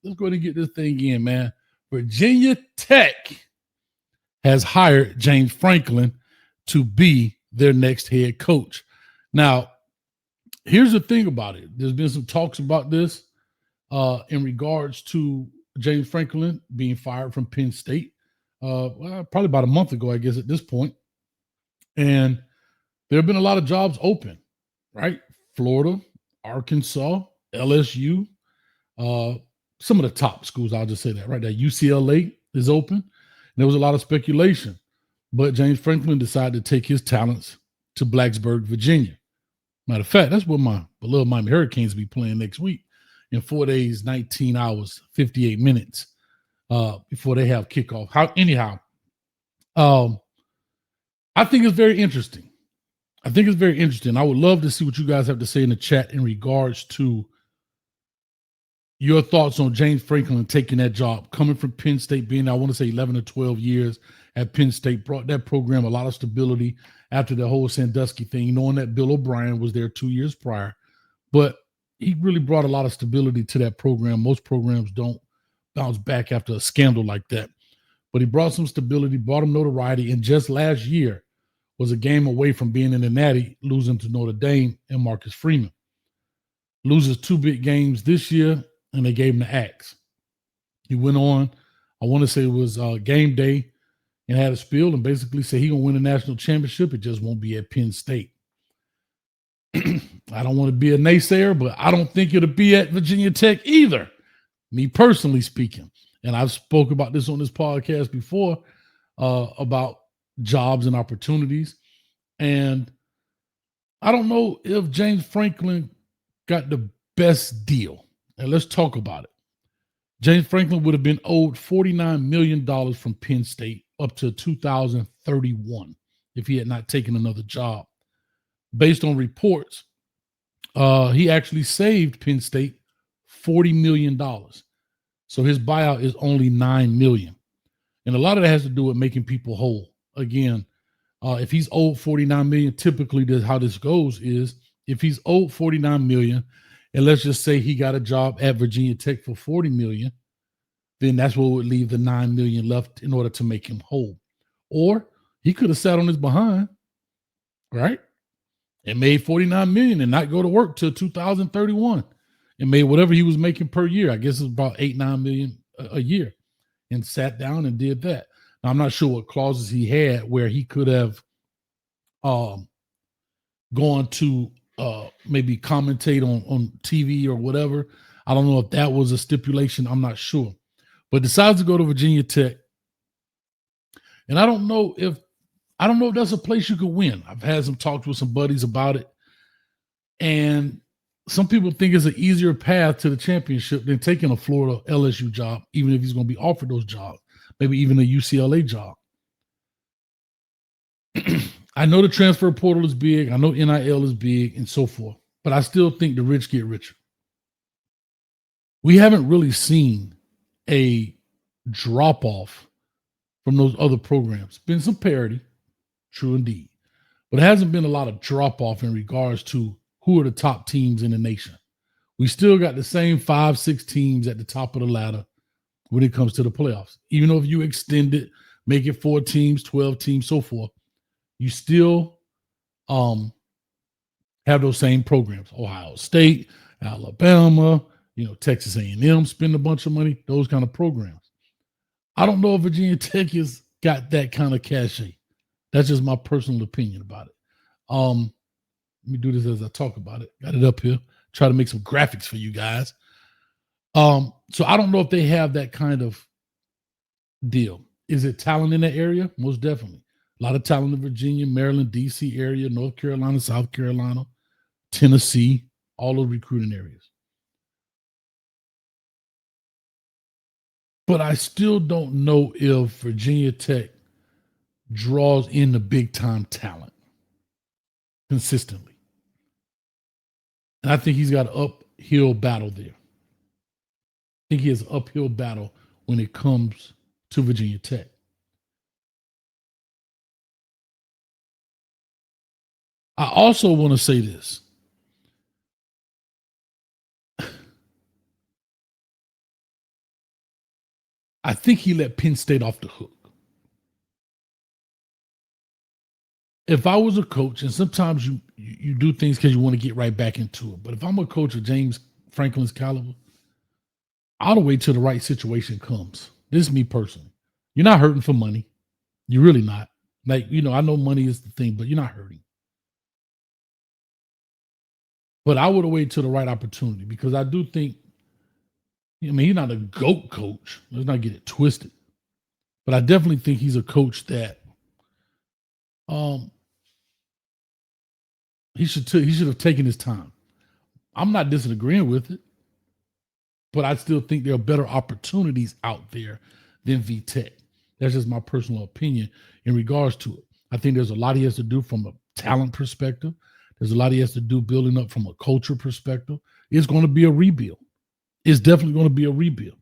let's go ahead and get this thing in, man. Virginia Tech has hired James Franklin to be their next head coach. Now, here's the thing about it. There's been some talks about this in regards to James Franklin being fired from Penn State. Probably about a month ago, I guess, at this point. And there have been a lot of jobs open, right? Florida, Arkansas, LSU, uh, some of the top schools, I'll just say that, right? That UCLA is open. And there was a lot of speculation. But James Franklin decided to take his talents to Blacksburg, Virginia. Matter of fact, that's where my beloved Miami Hurricanes will be playing next week in 4 days, 19 hours, 58 minutes before they have kickoff. Anyhow, I think it's very interesting. I would love to see what you guys have to say in the chat in regards to your thoughts on James Franklin taking that job, coming from Penn State, being, I want to say, 11 or 12 years at Penn State, brought that program a lot of stability after the whole Sandusky thing, knowing that Bill O'Brien was there 2 years prior. But he really brought a lot of stability to that program. Most programs don't bounce back after a scandal like that. But he brought some stability, brought him notoriety, and just last year was a game away from being in the Natty, losing to Notre Dame and Marcus Freeman. Loses 2 big games this year, and they gave him the axe. He went on, I want to say it was game day, and had a spiel and basically said he going to win a national championship. It just won't be at Penn State. I don't want to be a naysayer, but I don't think it'll be at Virginia Tech either, me personally speaking. And I've spoke about this on this podcast before about jobs and opportunities. And I don't know if James Franklin got the best deal. And let's talk about it. James Franklin would have been owed $49 million from Penn State up to 2031 if he had not taken another job. Based on reports, he actually saved Penn State $40 million. So his buyout is only $9 million. And a lot of that has to do with making people whole. Again, if he's owed $49 million, typically how this goes is if he's owed $49 million, and let's just say he got a job at Virginia Tech for $40 million, then that's what would leave the $9 million left in order to make him whole. Or he could have sat on his behind, right? And made $49 million and not go to work till 2031 and made whatever he was making per year. I guess it's about $8-9 million a year, and sat down and did that. Now, I'm not sure what clauses he had where he could have gone to maybe commentate on TV or whatever. I don't know if that was a stipulation. I'm not sure. But decides to go to Virginia Tech. And I don't know if that's a place you could win. I've had some talks with some buddies about it. And some people think it's an easier path to the championship than taking a Florida LSU job, even if he's going to be offered those jobs, maybe even a UCLA job. I know the transfer portal is big. I know NIL is big and so forth, but I still think the rich get richer. We haven't really seen a drop off from those other programs. Been some parity, true indeed, but it hasn't been a lot of drop off in regards to who are the top teams in the nation. We still got the same 5-6 teams at the top of the ladder when it comes to the playoffs. Even though if you extend it, make it 4 teams, 12 teams, so forth, you still have those same programs. Ohio State, Alabama, Texas A&M spend a bunch of money, those kind of programs. I don't know if Virginia Tech has got that kind of cachet. That's just my personal opinion about it. Let me do this as I talk about it. Got it up here. Try to make some graphics for you guys. So I don't know if they have that kind of deal. Is it talent in that area? Most definitely. A lot of talent in Virginia, Maryland, D.C. area, North Carolina, South Carolina, Tennessee, all those recruiting areas. But I still don't know if Virginia Tech draws in the big-time talent consistently. And I think he's got an uphill battle there. I think he has an uphill battle when it comes to Virginia Tech. I also want to say this. I think he let Penn State off the hook. If I was a coach, and sometimes you do things because you want to get right back into it, but if I'm a coach of James Franklin's caliber, I'll wait till the right situation comes. This is me personally. You're not hurting for money. You're really not. Like, I know money is the thing, but you're not hurting. But I would have waited till the right opportunity because I do think, he's not a GOAT coach. Let's not get it twisted. But I definitely think he's a coach that he should have taken his time. I'm not disagreeing with it, but I still think there are better opportunities out there than VTech. That's just my personal opinion in regards to it. I think there's a lot he has to do from a talent perspective. There's a lot he has to do building up from a culture perspective. It's going to be a rebuild. It's definitely going to be a rebuild.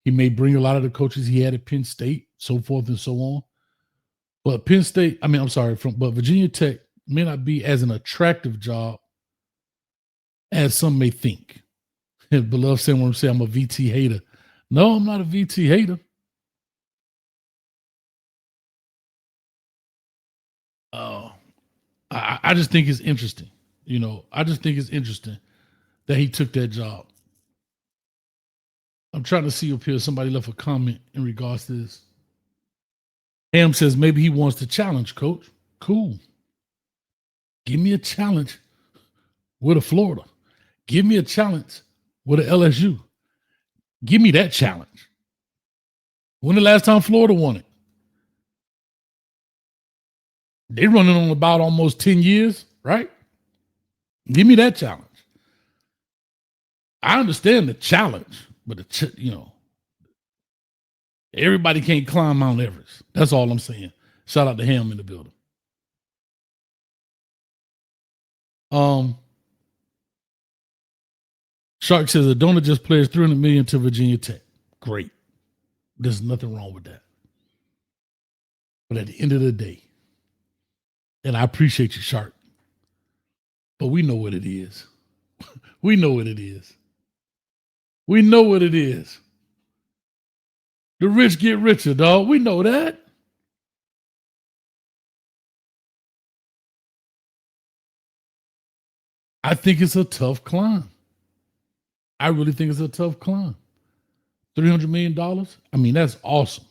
He may bring a lot of the coaches he had at Penn State, so forth and so on. But but Virginia Tech may not be as an attractive job as some may think. Beloved saying when I'm saying I'm a VT hater. No, I'm not a VT hater. I just think it's interesting. I just think it's interesting that he took that job. I'm trying to see up here. Somebody left a comment in regards to this. Ham says maybe he wants to challenge, coach. Cool. Give me a challenge with a Florida. Give me a challenge with an LSU. Give me that challenge. When the last time Florida won it? They running on about almost 10 years, right? Give me that challenge. I understand the challenge, but everybody can't climb Mount Everest. That's all I'm saying. Shout out to Ham in the building. Shark says Adona just pledged $300 million to Virginia Tech. Great. There's nothing wrong with that. But at the end of the day, and I appreciate you, Shark, but we know what it is. We know what it is. We know what it is. The rich get richer, dog. We know that. I think it's a tough climb. I really think it's a tough climb. $300 million? I mean, that's awesome.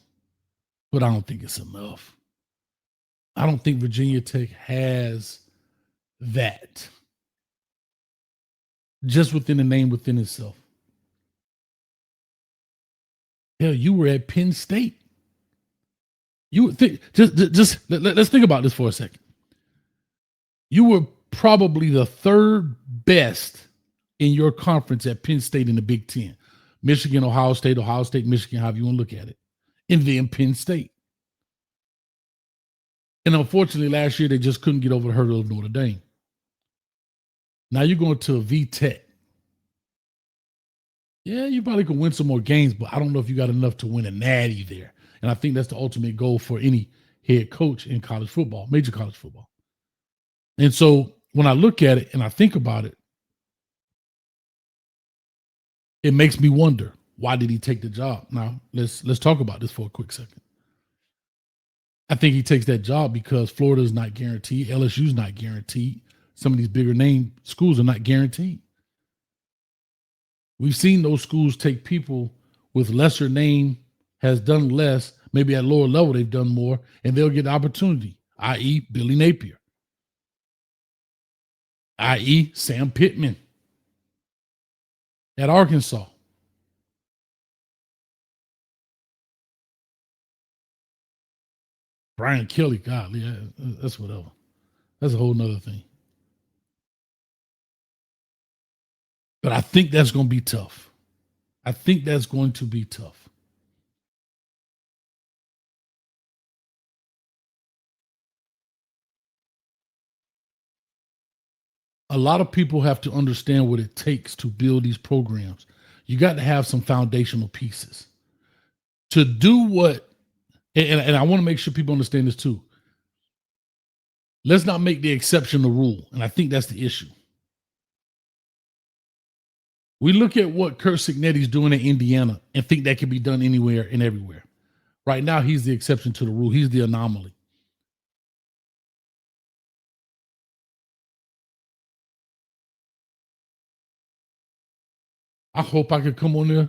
But I don't think it's enough. I don't think Virginia Tech has that. Just within the name within itself. Hell, you were at Penn State. You think let's think about this for a second. You were probably the third best in your conference at Penn State in the Big Ten. Michigan, Ohio State, Michigan, however you want to look at it. And then Penn State. And unfortunately, last year they just couldn't get over the hurdle of Notre Dame. Now you're going to a VTech. Yeah, you probably could win some more games, but I don't know if you got enough to win a natty there. And I think that's the ultimate goal for any head coach in college football, major college football. And so when I look at it and I think about it, it makes me wonder, why did he take the job? Now, let's talk about this for a quick second. I think he takes that job because Florida is not guaranteed. LSU is not guaranteed. Some of these bigger name schools are not guaranteed. We've seen those schools take people with lesser name, has done less, maybe at lower level they've done more, and they'll get opportunity, i.e. Billy Napier, i.e. Sam Pittman at Arkansas. Brian Kelly, God, yeah, that's whatever. That's a whole nother thing. But I think that's going to be tough. I think that's going to be tough. A lot of people have to understand what it takes to build these programs. You got to have some foundational pieces to do what, and I want to make sure people understand this too. Let's not make the exception the rule. And I think that's the issue. We look at what Kurt Signetti's doing in Indiana and think that can be done anywhere and everywhere. Right now, he's the exception to the rule. He's the anomaly. I hope I could come on there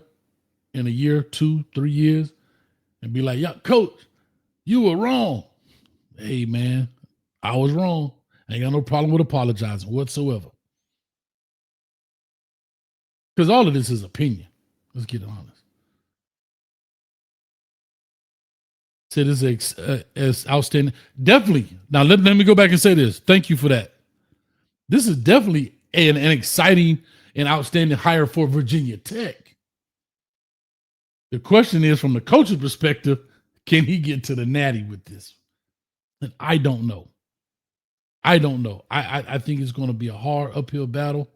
in a year, 2, 3 years and be like, yeah, coach, you were wrong. Hey, man, I was wrong. I ain't got no problem with apologizing whatsoever. Because all of this is opinion. Let's get honest. Said this is outstanding. Definitely. Now, let me go back and say this. Thank you for that. This is definitely an exciting and outstanding hire for Virginia Tech. The question is, from the coach's perspective, can he get to the natty with this? And I don't know. I think it's going to be a hard uphill battle.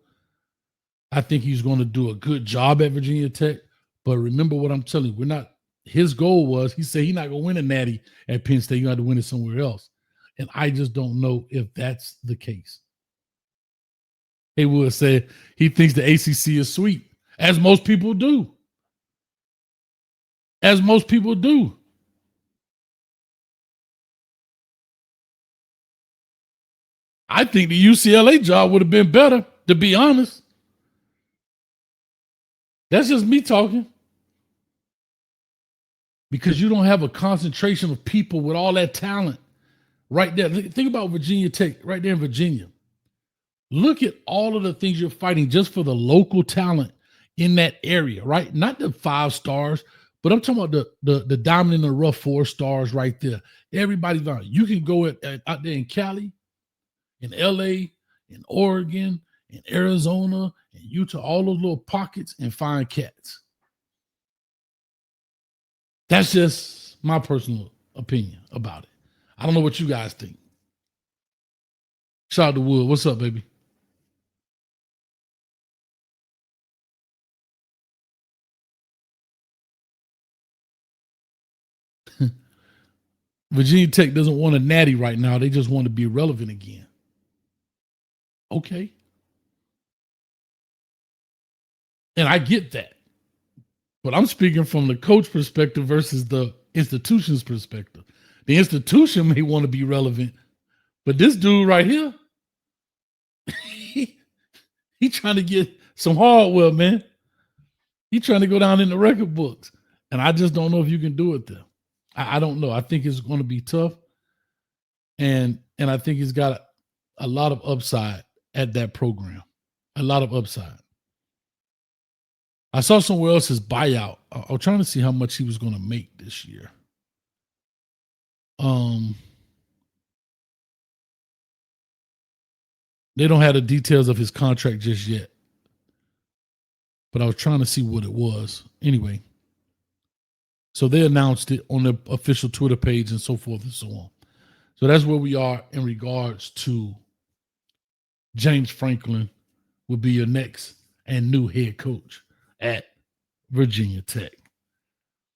I think he's going to do a good job at Virginia Tech. But remember what I'm telling you, we're not. His goal was, he said he's not going to win a natty at Penn State. You got to win it somewhere else. And I just don't know if that's the case. Haywood said he thinks the ACC is sweet, as most people do. As most people do. I think the UCLA job would have been better, to be honest. That's just me talking. Because you don't have a concentration of people with all that talent right there. Think about Virginia Tech, right there in Virginia. Look at all of the things you're fighting just for the local talent in that area, right? Not the 5 stars, but I'm talking about the diamond in the rough 4 stars right there. Everybody's vying. You can go out there in Cali, in LA, in Oregon, in Arizona, in Utah, all those little pockets, and find cats. That's just my personal opinion about it. I don't know what you guys think. Shout out to Wood. What's up, baby? Virginia Tech doesn't want a natty right now. They just want to be relevant again. Okay. And I get that. But I'm speaking from the coach perspective versus the institution's perspective. The institution may want to be relevant, but this dude right here, he trying to get some hardware, man. He trying to go down in the record books. And I just don't know if you can do it there. I don't know. I think it's going to be tough. And I think he's got a lot of upside at that program. A lot of upside. I saw somewhere else his buyout. I was trying to see how much he was going to make this year. They don't have the details of his contract just yet. But I was trying to see what it was. Anyway. So they announced it on their official Twitter page and so forth and so on. So that's where we are in regards to James Franklin will be your next and new head coach at Virginia Tech.